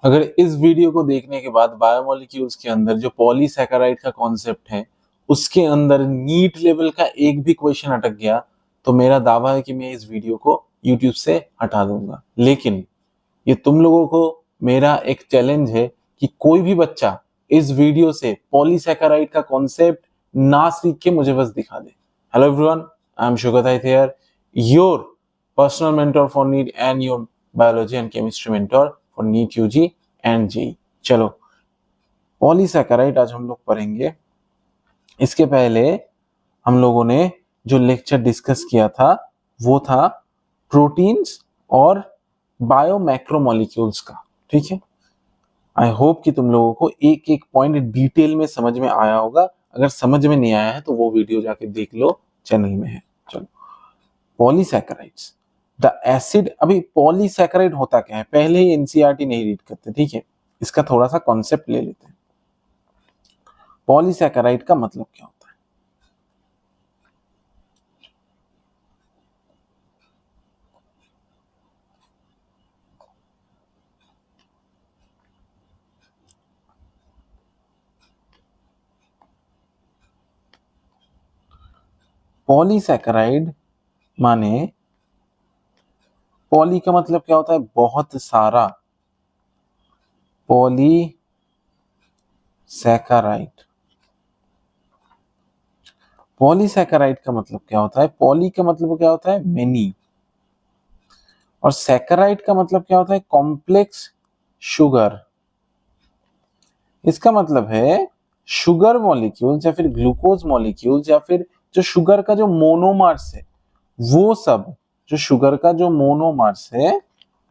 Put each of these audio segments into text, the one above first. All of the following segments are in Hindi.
अगर इस वीडियो को देखने के बाद बायोमोलिक्यूल्स के अंदर जो पॉलीसैकेराइड का कॉन्सेप्ट है उसके अंदर नीट लेवल का एक भी क्वेश्चन अटक गया तो मेरा दावा है कि मैं इस वीडियो को यूट्यूब से हटा दूंगा। लेकिन ये तुम लोगों को मेरा एक चैलेंज है कि कोई भी बच्चा इस वीडियो से पॉलीसैकेराइड का कॉन्सेप्ट ना सीख के मुझे बस दिखा दे। Hello everyone, I am Shugtait here, your personal mentor for NEET and your biology and chemistry mentor for NEET UG and JEE. चलो, पॉलीसैकेराइड आज हम लोग पढ़ेंगे। इसके पहले हम लोगों ने जो लेक्चर डिस्कस किया था वो था प्रोटीन्स और बायोमैक्रोमोलिक्यूल्स का। ठीक है, आई होप कि तुम लोगों को एक एक पॉइंट डिटेल में समझ में आया होगा। अगर समझ में नहीं आया है तो वो वीडियो जाके देख लो, चैनल में है। चलो, पॉलीसैकेराइड्स द एसिड। अभी पॉलीसैकेराइड होता क्या है, पहले ही एनसीईआरटी नहीं रीड करते, ठीक है, इसका थोड़ा सा कॉन्सेप्ट ले लेते हैं। पॉलीसैकेराइड का मतलब क्या होता है? पॉलीसैकेराइड माने, पॉली का मतलब क्या होता है? बहुत सारा। पॉलीसैकेराइड, पॉलीसैकेराइड का मतलब क्या होता है? पॉली का मतलब क्या होता है? मेनी। और सैकेराइड का मतलब क्या होता है? Complex sugar. इसका मतलब है शुगर मॉलिक्यूल्स या फिर ग्लूकोज मॉलिक्यूल्स या फिर जो शुगर का जो मोनोमर्स है वो सब, जो शुगर का जो मोनोमर्स है,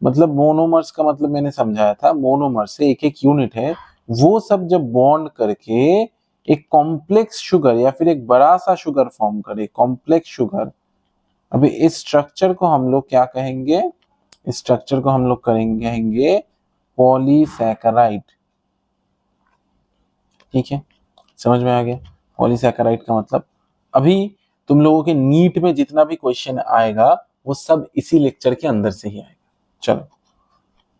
मतलब मोनोमर्स का मतलब मैंने समझाया था, मोनोमर्स से एक एक यूनिट है, वो सब जब बॉन्ड करके एक कॉम्प्लेक्स शुगर या फिर एक बड़ा सा शुगर फॉर्म करे, कॉम्प्लेक्स शुगर। अभी इस स्ट्रक्चर को हम लोग क्या कहेंगे? इस स्ट्रक्चर को हम लोग कहेंगे पॉलीसैकेराइड। ठीक है, समझ में आ गया पॉलीसैकेराइड का मतलब। अभी तुम लोगों के नीट में जितना भी क्वेश्चन आएगा वो सब इसी लेक्चर के अंदर से ही आएगा। चलो,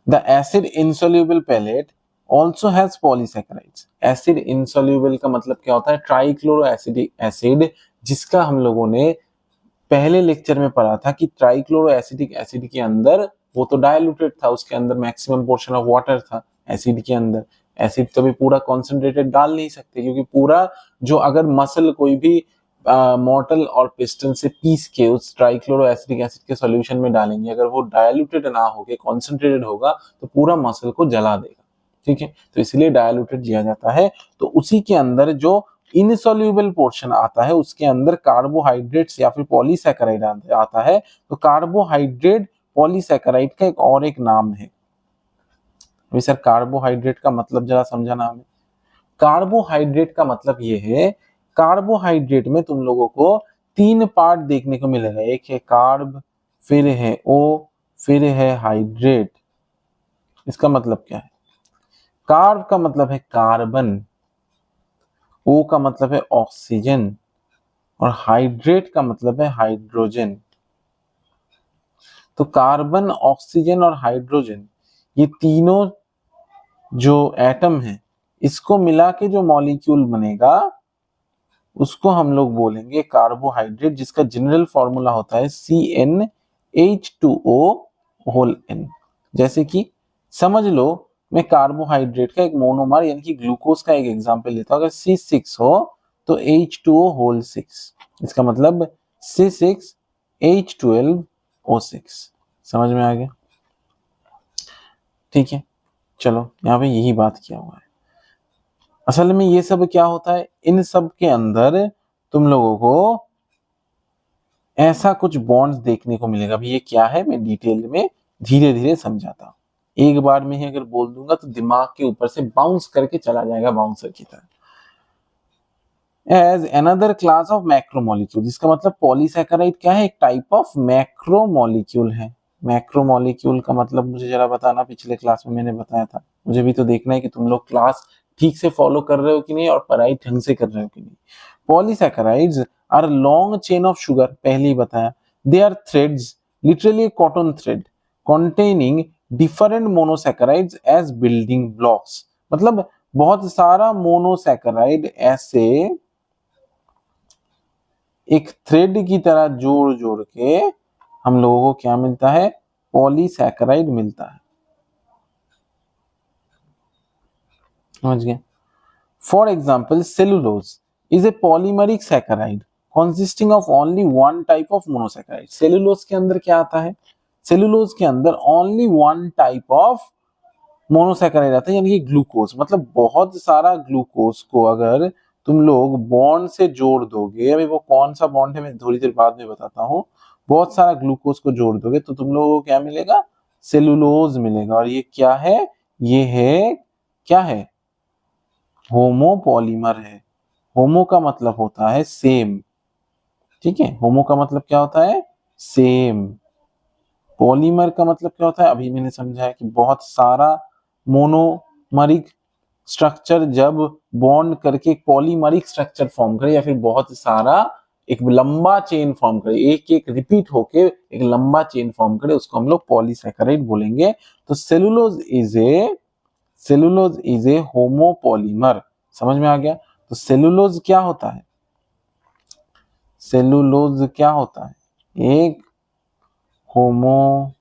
the acid insoluble pellet also has polysaccharides. Acid insoluble का मतलब क्या होता है? ट्राइक्लोरो एसिडिक एसिड, जिसका हम लोगों ने पहले लेक्चर में पढ़ा था कि ट्राइक्लोरो एसिडिक एसिड के अंदर वो तो डायलूटेड था, उसके अंदर मैक्सिमम पोर्शन ऑफ वाटर था एसिड के अंदर। एसिड कभी पूरा कॉन्सेंट्रेटेड डाल नहीं सकते, क्योंकि पूरा जो अगर मसल कोई भी मॉर्टल और पिस्टन से पीस के उस ट्राइक्लोरो एसिडिक एसिड के सॉल्यूशन में डालेंगे, अगर वो डायलूटेड ना होके कॉन्सेंट्रेटेड होगा तो पूरा मसल को जला देगा। ठीक है, तो इसलिए डायलूटेड दिया जाता है। तो उसी के अंदर जो इनसोल्यूबल पोर्शन आता है उसके अंदर कार्बोहाइड्रेट्स या फिर पॉलीसैकेराइड आता है। तो कार्बोहाइड्रेट पॉलीसैकेराइड का एक नाम है। अभी सर कार्बोहाइड्रेट का मतलब जरा समझाना हमें। कार्बोहाइड्रेट का मतलब ये है, कार्बोहाइड्रेट में तुम लोगों को तीन पार्ट देखने को मिलेगा। एक है कार्ब, फिर है ओ, फिर है हाइड्रेट। इसका मतलब क्या है? कार्ब का मतलब है कार्बन, ओ का मतलब है ऑक्सीजन, और हाइड्रेट का मतलब है हाइड्रोजन। तो कार्बन, ऑक्सीजन और हाइड्रोजन, ये तीनों जो एटम है, इसको मिला के जो मॉलिक्यूल बनेगा उसको हम लोग बोलेंगे कार्बोहाइड्रेट, जिसका जनरल फॉर्मूला होता है CnH2O होल n। जैसे कि समझ लो, मैं कार्बोहाइड्रेट का एक मोनोमर यानी कि ग्लूकोज का एक एग्जांपल लेता हूं। अगर C6 हो तो H2O होल 6, इसका मतलब C6H12O6। समझ में आ गया? ठीक है, चलो, यहाँ पे यही बात किया हुआ है। असल में ये सब क्या होता है, इन सब के अंदर तुम लोगों को ऐसा कुछ बॉन्ड्स देखने को मिलेगा। अभी ये क्या है मैं डिटेल में धीरे धीरे समझाता हूँ। एक बार में ही अगर बोल दूंगा तो दिमाग के ऊपर से बाउंस करके चला जाएगा, बाउंसर की तरह। As another class of macromolecule, जिसका मतलब पॉलीसैकेराइड क्या है? एक टाइप ऑफ मैक्रोमोलिक्यूल है। मैक्रोमोलिक्यूल का मतलब मुझे जरा बताना, पिछले क्लास में मैंने बताया था। मुझे भी तो देखना है कि तुम लोग क्लास ठीक से फॉलो कर रहे हो कि नहीं और पढ़ाई ढंग से कर रहे हो कि नहीं। Polysaccharides are long chain of sugar, पहले ही बताया। They are threads, literally cotton thread containing different monosaccharides as building blocks, मतलब बहुत सारा मोनोसैकेराइड ऐसे एक थ्रेड की तरह जोड़ जोड़ के हम लोगों को क्या मिलता है, पॉलीसैकेराइड मिलता है। समझ गए? For example cellulose is a polymeric saccharide consisting of only one type of monosaccharide। Cellulose के अंदर क्या आता है, सेलुलोज के अंदर only one type of monosaccharide आता है, यानी कि ग्लूकोज, मतलब बहुत सारा ग्लूकोज को अगर तुम लोग बॉन्ड से जोड़ दोगे, अभी वो कौन सा बॉन्ड है मैं थोड़ी देर बाद में बताता हूँ, बहुत सारा ग्लूकोज को जोड़ दोगे तो तुम लोगों को क्या मिलेगा, सेलुलोज मिलेगा। और ये क्या है, ये है क्या है, होमोपॉलीमर है। होमो का मतलब होता है सेम, ठीक है, होमो का मतलब क्या होता है, सेम। पॉलीमर का मतलब क्या होता है, अभी मैंने समझाया कि बहुत सारा मोनोमरिक स्ट्रक्चर जब बॉन्ड करके एक पॉलीमरिक स्ट्रक्चर फॉर्म करे, या फिर बहुत सारा एक लंबा चेन फॉर्म करे, एक एक रिपीट होके एक लंबा चेन फॉर्म करे, उसको हम लोग पॉलीसैकेराइड बोलेंगे। तो सेलुलोज इज ए होमोपॉलीमर। समझ में आ गया? तो सेलुलोज क्या होता है, सेलुलोज क्या होता है, एक होमोपॉलीमर,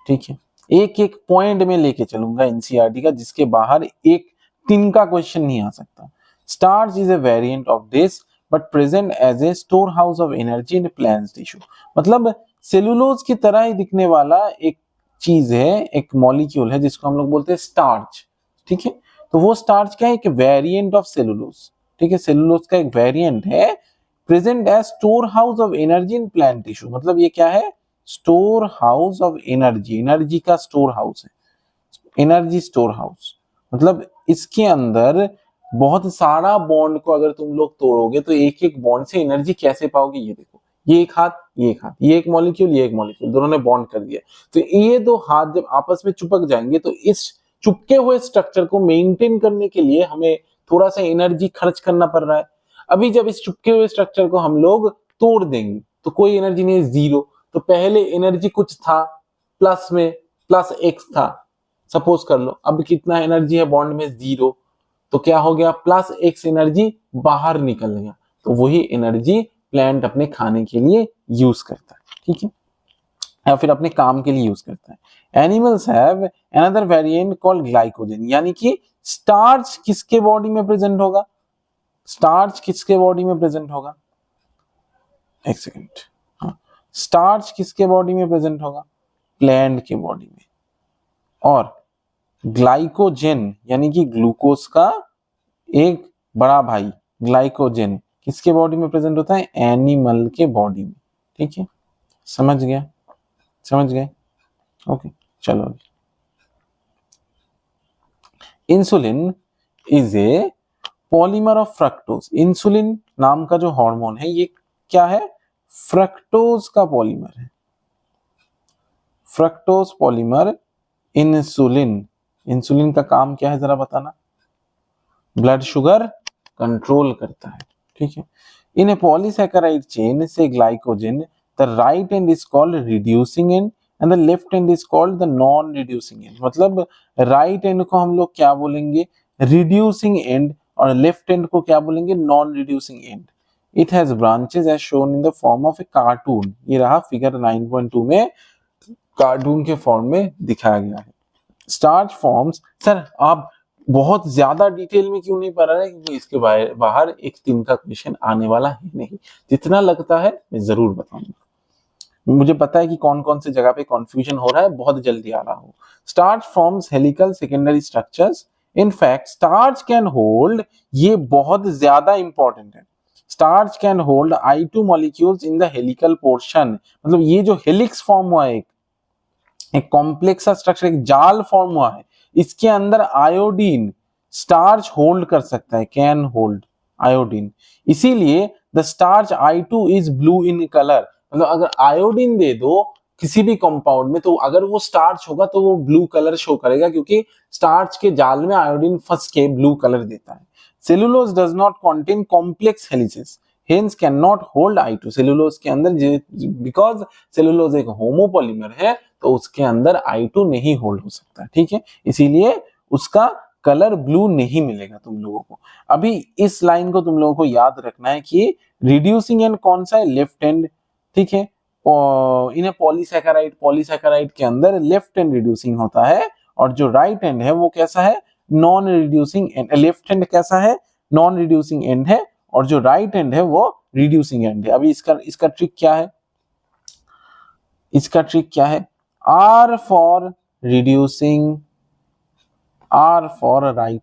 ठीक है। एक एक पॉइंट में लेके चलूंगा एनसीईआरटी का, जिसके बाहर एक तिनका क्वेश्चन नहीं आ सकता। Starch is a variant of this but present as a store house of energy in plant tissue, मतलब सेलुलोज की तरह ही दिखने वाला एक चीज है, एक मॉलिक्यूल है जिसको हम लोग बोलते हैं स्टार्च, ठीक है। तो वो स्टार्च क्या है, एक वेरिएंट ऑफ सेलुलोज, ठीक है, सेलुलोज का एक वेरिएंट है, present as store house of energy in plant tissue, मतलब ये क्या है, store house of energy, energy का स्टोर हाउस है, एनर्जी स्टोर हाउस, मतलब इसके अंदर बहुत सारा बॉन्ड को अगर तुम लोग तोड़ोगे तो एक एक बॉन्ड से एनर्जी कैसे पाओगे, ये देखो, ये एक हाथ, ये एक हाथ, ये एक मॉलिक्यूल, ये एक मॉलिक्यूल, दोनों ने बॉन्ड कर दिया, तो ये दो हाथ जब आपस में चिपक जाएंगे तो इस चुपके हुए स्ट्रक्चर को मेंटेन करने के लिए हमें थोड़ा सा एनर्जी खर्च करना पड़ रहा है। अभी जब इस चुपके हुए स्ट्रक्चर को हम लोग तोड़ देंगे तो कोई एनर्जी नहीं है, जीरो। तो पहले एनर्जी कुछ था, प्लस में प्लस एक्स था, सपोज कर लो, अब कितना एनर्जी है बॉन्ड में, जीरो, तो क्या हो गया, प्लस एक्स एनर्जी बाहर निकल गया, तो वही एनर्जी प्लांट अपने खाने के लिए यूज करता है, ठीक है, या फिर अपने काम के लिए यूज करता है। Animals have another variant called glycogen, यानी कि स्टार्च किसके बॉडी में प्रेजेंट होगा, स्टार्च किसके बॉडी में प्रेजेंट होगा, एक सेकेंड, हाँ, स्टार्च किसके बॉडी में प्रेजेंट होगा, प्लांट के बॉडी में। और ग्लाइकोजन यानी कि ग्लूकोज का एक बड़ा भाई ग्लाइकोजन किसके बॉडी में प्रेजेंट होता है, एनिमल के बॉडी में, ठीक है, समझ गया, समझ गए, ओके, चलो। Insulin is a polymer of fructose, insulin नाम का जो हार्मोन है ये क्या है, फ्रक्टोज का पॉलीमर है, फ्रक्टोज पॉलीमर इंसुलिन। इंसुलिन का काम क्या है जरा बताना, ब्लड शुगर कंट्रोल करता है, ठीक है। इन ए पॉलीसैकेराइड चेन से glycogen, the right end is called reducing end end the left end is called the non reducing end, मतलब राइट एंड को हम लोग क्या बोलेंगे, रिड्यूसिंग एंड, और लेफ्ट एंड को क्या बोलेंगे, non reducing end. It has branches as shown in the form of a cartoon, ये रहा फिगर 9.2 में कार्टून के फॉर्म में दिखाया गया है। स्टार्च फॉर्म्स, सर आप बहुत ज्यादा डिटेल में क्यों नहीं पढ़ रहे, क्योंकि इसके बाहर एक दिन का क्वेश्चन आने वाला है नहीं, जितना लगता है मैं जरूर बताऊंगा, मुझे पता है कि कौन कौन से जगह पे कंफ्यूजन हो रहा है, बहुत जल्दी आ रहा हूँ। Starch forms helical secondary structures, in fact starch can hold, ये बहुत ज्यादा इंपॉर्टेंट है, starch can hold I2 molecules in the helical portion, मतलब ये जो हेलिक्स फॉर्म हुआ है, एक कॉम्प्लेक्स स्ट्रक्चर, एक जाल फॉर्म हुआ है, इसके अंदर आयोडीन स्टार्च होल्ड कर सकता है, कैन होल्ड आयोडीन, इसीलिए the starch I2 is blue in colour, मतलब अगर आयोडीन दे दो किसी भी कंपाउंड में तो अगर वो स्टार्च होगा तो वो ब्लू कलर शो करेगा, क्योंकि स्टार्च के जाल में आयोडीन फंस के ब्लू कलर देता है। Cellulose does not contain complex helices, hence can not hold I2। Cellulose के अंदर बिकॉज सेलुलोज एक होमोपॉलीमर है तो उसके अंदर I2 नहीं होल्ड हो सकता, ठीक है, इसीलिए उसका कलर ब्लू नहीं मिलेगा तुम लोगों को। अभी इस लाइन को तुम लोगों को याद रखना है कि रिड्यूसिंग एंड कौन सा है, लेफ्ट हैंड, ठीक है, और इन पॉलीसैकेराइड, पॉलीसैकेराइड के अंदर लेफ्ट हैंड रिड्यूसिंग होता है और जो राइट हैंड है वो कैसा है, non reducing and. Left hand कैसा है, नॉन रिड्यूसिंग एंड है और जो राइट हैंड है वो रिड्यूसिंग एंड है। अभी इसका ट्रिक क्या है, इसका ट्रिक क्या है, R for reducing, R for right,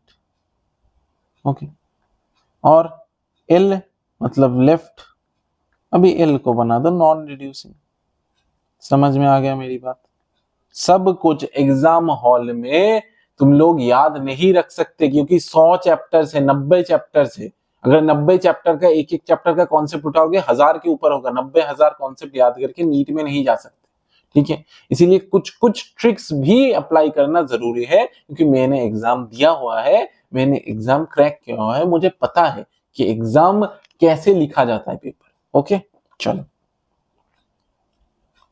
okay, और L मतलब लेफ्ट। अभी L को बना दो नॉन रिड्यूसिंग। समझ में आ गया मेरी बात? सब कुछ एग्जाम हॉल में तुम लोग याद नहीं रख सकते क्योंकि 100 चैप्टर्स है, 90 चैप्टर्स है। अगर 90 चैप्टर का एक एक चैप्टर का कॉन्सेप्ट उठाओगे 1000 के ऊपर होगा। 90,000 कॉन्सेप्ट याद करके नीट में नहीं जा सकते, ठीक है। इसीलिए कुछ कुछ ट्रिक्स भी अप्लाई करना जरूरी है क्योंकि मैंने एग्जाम दिया हुआ है, मैंने एग्जाम क्रैक किया हुआ है, मुझे पता है कि एग्जाम कैसे लिखा जाता है पेपर। ओके, चलो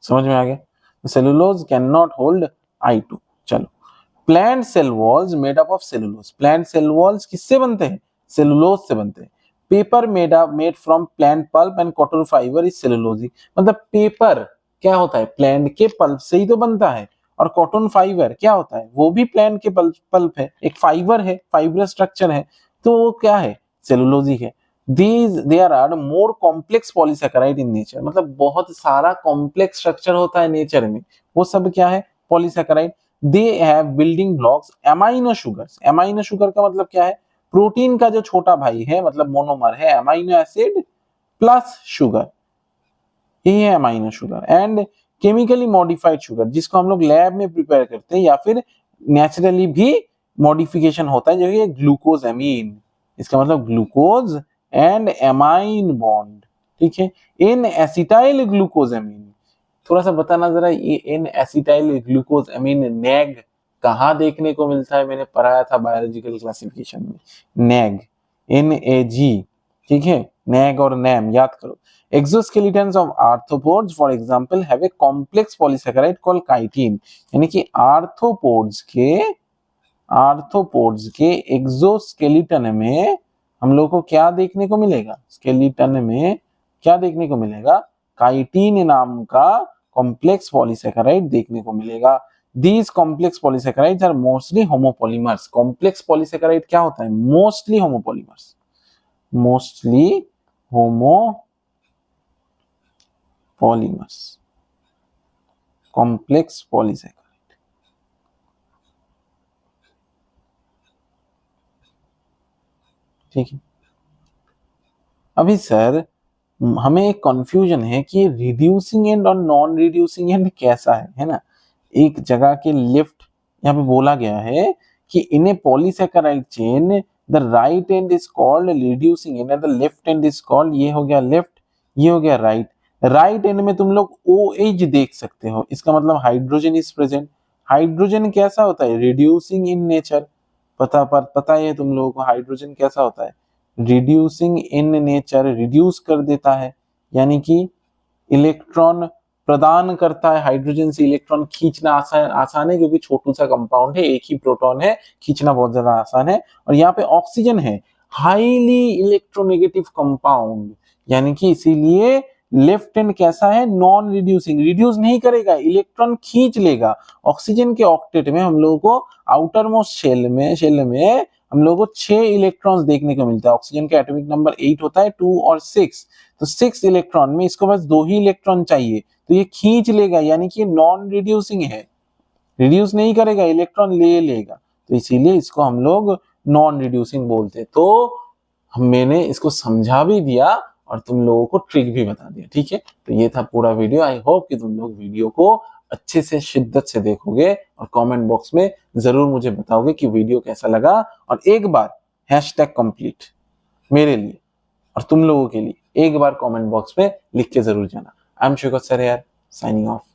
समझ में आ गया। Cellulose can not hold I2। चलो, plant cell walls made up of cellulose. Plant cell walls किससे बनते हैं, सेलुलोज से बनते हैं। Paper made from plant pulp and cotton fiber is cellulose. मतलब पेपर क्या होता है, प्लांट के पल्प से ही तो बनता है, और कॉटन फाइबर क्या होता है, वो भी प्लांट के पल्प है, एक फाइबर है, फाइबरस स्ट्रक्चर है, तो वो क्या है, सेलुलोजी है। There are more complex polysaccharide in nature. मतलब बहुत सारा कॉम्प्लेक्स स्ट्रक्चर होता है नेचर में, वो सब क्या है, polysaccharide. They have building blocks amino sugars. Amino sugar का मतलब क्या है, प्रोटीन का जो छोटा भाई है, मतलब मोनोमर है, एमाइनो एसिड प्लस शुगर, ये है amino sugar. And chemically modified sugar, जिसको हम लोग लैब में प्रिपेयर करते हैं या फिर नेचुरली भी मॉडिफिकेशन होता है, जैसे ग्लूकोज एमीन, इसका मतलब ग्लूकोज एंड एमाइन बॉन्ड, ठीक है। इन एसिटाइल ग्लूकोज एमीन, थोड़ा सा बताना जरा, ये इन एसिटाइल ग्लूकोज एमीन नैग कहाँ देखने को मिलता है, मैंने पढ़ाया था बायोलॉजिकल क्लासिफिकेशन में, नैग, NAG, ठीक है, नैग और नैम याद करो। Exoskeletons of arthropods, for example, have a complex polysaccharide called chitin। यानी कि आर्थ्रोपोड्स के एक्सोस्केलेटन में हम लोग को क्या देखने को मिलेगा, स्केलेटन में क्या देखने को मिलेगा, काइटिन नाम का कॉम्प्लेक्स पॉलीसैकेराइड देखने को मिलेगा। These complex polysaccharides are mostly homopolymers। Complex polysaccharide क्या होता है, mostly homopolymers, mostly homopolymers, complex polysaccharide, ठीक है। अभी सर हमें एक कंफ्यूजन है कि रिड्यूसिंग एंड और नॉन रिड्यूसिंग एंड कैसा है ना। एक जगह के लेफ्ट यहाँ पे बोला गया है कि in a polysaccharide chain the right end is called reducing end the left end is called, ये हो गया लेफ्ट, ये हो गया राइट। राइट एंड में तुम लोग OH देख सकते हो, इसका मतलब हाइड्रोजन इज प्रेजेंट। हाइड्रोजन कैसा होता है, रिड्यूसिंग इन नेचर, पता है तुम लोगों को हाइड्रोजन कैसा होता है, रिड्यूसिंग इन नेचर, रिड्यूस कर देता है, यानी कि इलेक्ट्रॉन प्रदान करता है। हाइड्रोजन से इलेक्ट्रॉन खींचना आसान है क्योंकि छोटू सा कंपाउंड है, एक ही प्रोटॉन है, खींचना बहुत ज्यादा आसान है। और यहाँ पे ऑक्सीजन है, हाईली इलेक्ट्रोनेगेटिव कंपाउंड, यानी कि इसीलिए लेफ्ट हैंड कैसा है, नॉन रिड्यूसिंग, रिड्यूस नहीं करेगा, इलेक्ट्रॉन खींच लेगा। ऑक्सीजन के ऑक्टेट में हम लोगों को आउटर मोस्ट शेल में हम लोगों को 6 इलेक्ट्रॉन्स देखने को मिलता है। ऑक्सीजन का एटॉमिक नंबर 8 होता है, 2 और 6, तो 6 इलेक्ट्रॉन में इसको बस 2 ही इलेक्ट्रॉन चाहिए, तो ये खींच लेगा, यानी कि नॉन रिड्यूसिंग है, रिड्यूस नहीं करेगा, इलेक्ट्रॉन ले लेगा, तो इसीलिए इसको हम लोग नॉन रिड्यूसिंग बोलते हैं। तो मैंने इसको समझा भी दिया और तुम लोगों को ट्रिक भी बता दिया, ठीक है। तो ये था पूरा वीडियो। आई होप कि तुम लोग वीडियो को अच्छे से शिद्दत से देखोगे और कमेंट बॉक्स में जरूर मुझे बताओगे कि वीडियो कैसा लगा। और एक बार #complete मेरे लिए और तुम लोगों के लिए एक बार कमेंट बॉक्स में लिख के जरूर जाना। आई एम शुगर सर यार, साइनिंग ऑफ।